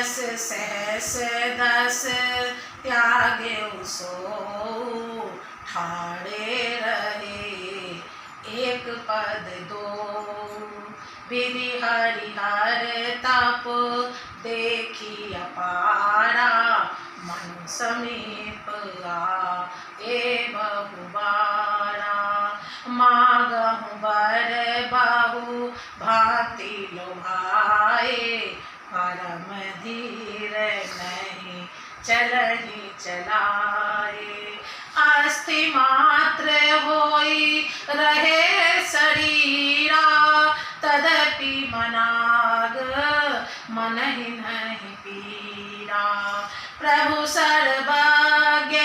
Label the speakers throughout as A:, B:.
A: जस सहस दस त्यागे सो ठाड़े रहे एक पद दो। विधि हरिहर तप देखी अपारा मन समीप आए बहुबारा। मागहु बर बाहु भांति लोभाए परम धीर नहीं चलहि चलाए। अस्थि मात्र होई रहे शरीरा तदपि मनाग मनहि नहीं पीरा। प्रभु सर्वज्ञ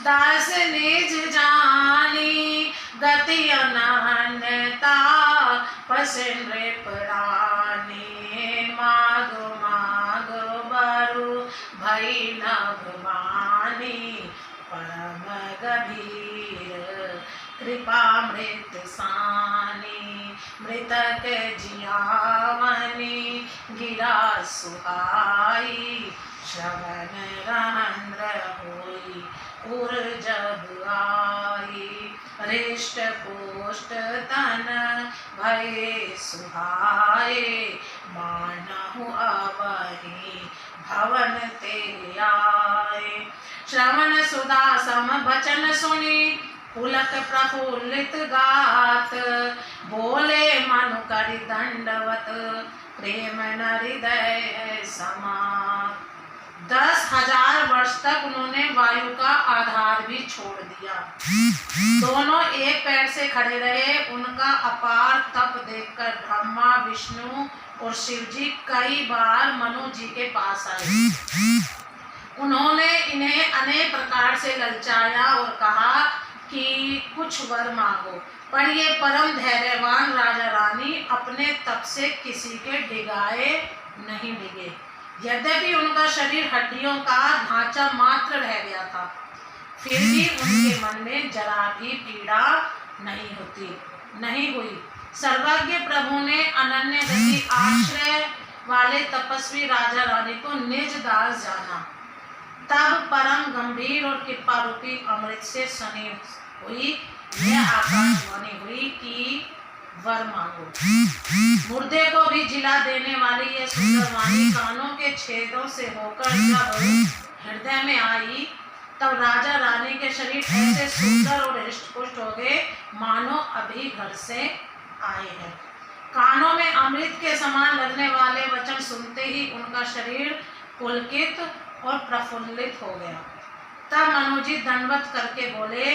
A: दास निज जानी गति अनन्यता पसि नृपरानी। मागो मागो बरु भई नभमानी परम गभीर कृपामृत सानी। मृतक जियावनी गिरा सुहाई श्रवण रंध्र होई उर जब आई। हृष्ट पुष्ट तन भये सुहाए मानहु अवहि भवन ते आए। श्रवण सुधा सम बचन सुनी पुलक प्रफुल्लित गात बोले मनु करि दंडवत प्रेम न हृदय समा। 10,000 वर्ष तक उन्होंने वायु का आधार भी छोड़ दिया। दोनों एक पैर से खड़े रहे। उनका अपार तप देखकर ब्रह्मा विष्णु और शिव जी कई बार मनु जी के पास आए। उन्होंने इन्हें अनेक प्रकार से ललचाया और कहा कि कुछ वर मांगो, पर ये परम धैर्यवान राजा रानी अपने तप से किसी के डिगाए नहीं डिगे। यद्यपि उनका शरीर हड्डियों का ढांचा मात्र रह गया था, फिर भी उनके मन में जरा भी पीड़ा नहीं हुई। सर्वज्ञ प्रभु ने अनन्य गति आश्रय वाले तपस्वी राजा रानी को निज दास जाना। तब परम गंभीर और कृपा रूपी अमृत से सनी हुई यह आकाशवाणी हुई कि वर मांगो। मुर्दे को भी जिला देने वाली यह सुंदर वाणी कानों के छेदों से होकर जब हृदय में आई, तब राजा रानी के शरीर ऐसे सुंदर और हृष्ट-पुष्ट हो गए मानो अभी घर से आए हैं। कानों में अमृत के समान लगने वाले वचन सुनते ही उनका शरीर पुलकित और प्रफुल्लित हो गया। तब मनुजी दंडवत करके बोले,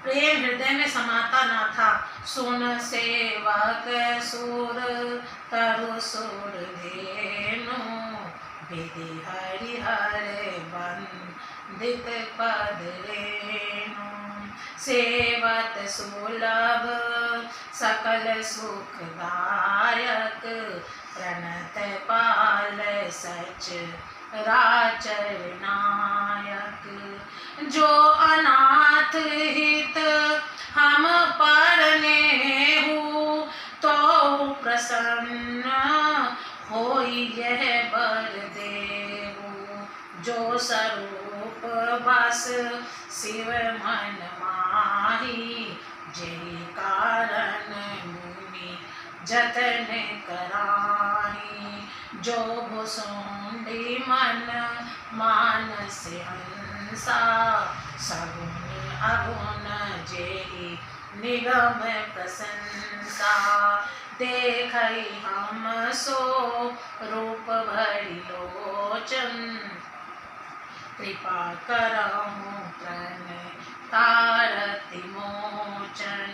A: प्रेम हृदय में समाता न था। सुन सेवक सूर तरु सूर धेनु विधि हरिहर बंदित पद रेणु। सेवत सुलभ सकल सुखदायक प्रणत पाल सच राचर नायक। जो अनाथ हित हम परने हूँ तो प्रसन्न होई यह बर देहु। जो स्वरूप बस शिव मन माही जेहि कारण मुनि जतन कराही। जो भुसुंडी मन मानस हंसा सगुन अगुन जेहि निगम प्रशंसा। देखई हम सो रूप भरि लोचन कृपा करहु प्रणतारति मोचन।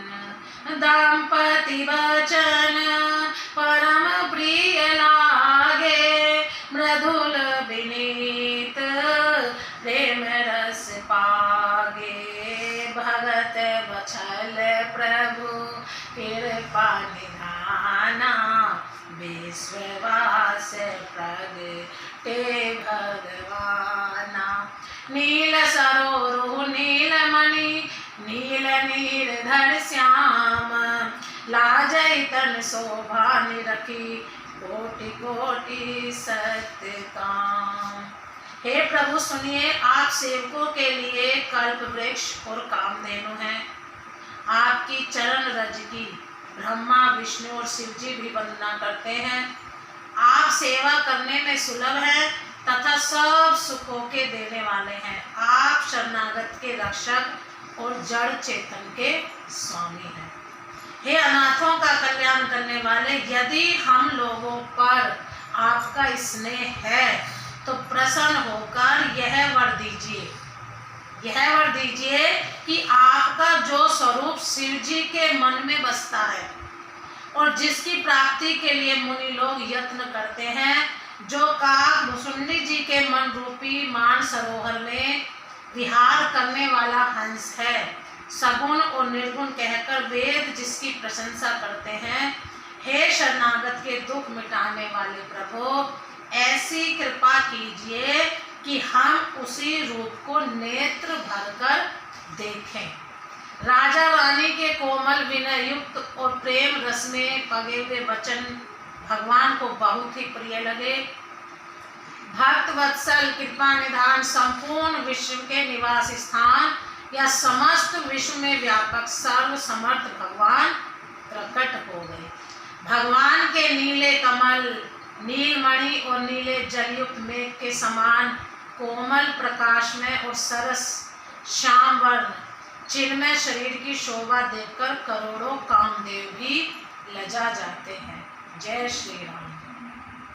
A: दाम्पति वचन परम प्रिय लागे मृदुल विनीत प्रेम रस पागे। भगत वत्सल प्रभु कृपा निधाना विश्वास प्रगटे भगवाना। नील सरोरु नीलमणि नील नीरधर श्याम लाजै तन शोभा निरखी कोटि कोटि सत्य काम। हे प्रभु सुनिए, आप सेवकों के लिए कल्प वृक्ष और कामधेनु हैं। आपकी चरण रज की ब्रह्मा विष्णु और शिव जी भी वंदना करते हैं। आप सेवा करने में सुलभ हैं तथा सब सुखों के देने वाले हैं। आप शरणागत के रक्षक और जड़ चेतन के स्वामी हैं। हे अनाथों का कल्याण करने वाले, यदि हम लोगों पर आपका स्नेह है तो प्रसन्न होकर यह वर दीजिए कि आपका जो स्वरूप शिव जी के मन में बसता है और जिसकी प्राप्ति के लिए मुनि लोग यत्न करते हैं, जो काक भुसुंडी जी के मन रूपी मान सरोवर में विहार करने वाला हंस है, सगुण और निर्गुण कहकर वेद जिसकी प्रशंसा करते हैं, हे शरणागत के दुख मिटाने वाले प्रभु, ऐसी कृपा कीजिए कि हम उसी रूप को नेत्र भरकर देखें। राजा रानी के कोमल विनय युक्त और प्रेम रस में पगे हुए वचन भगवान को बहुत ही प्रिय लगे। भक्त वत्सल कृपा निधान संपूर्ण विश्व के निवास स्थान या समस्त विश्व में व्यापक सर्व समर्थ भगवान प्रकट हो गए। भगवान के नीले कमल, नीलमणि और नीले जलयुक्त मेघ के समान कोमल प्रकाश में और सरस श्याम वर्ण चिन्मय शरीर की शोभा देखकर करोड़ों कामदेव भी लजा जाते हैं। जय श्री राम।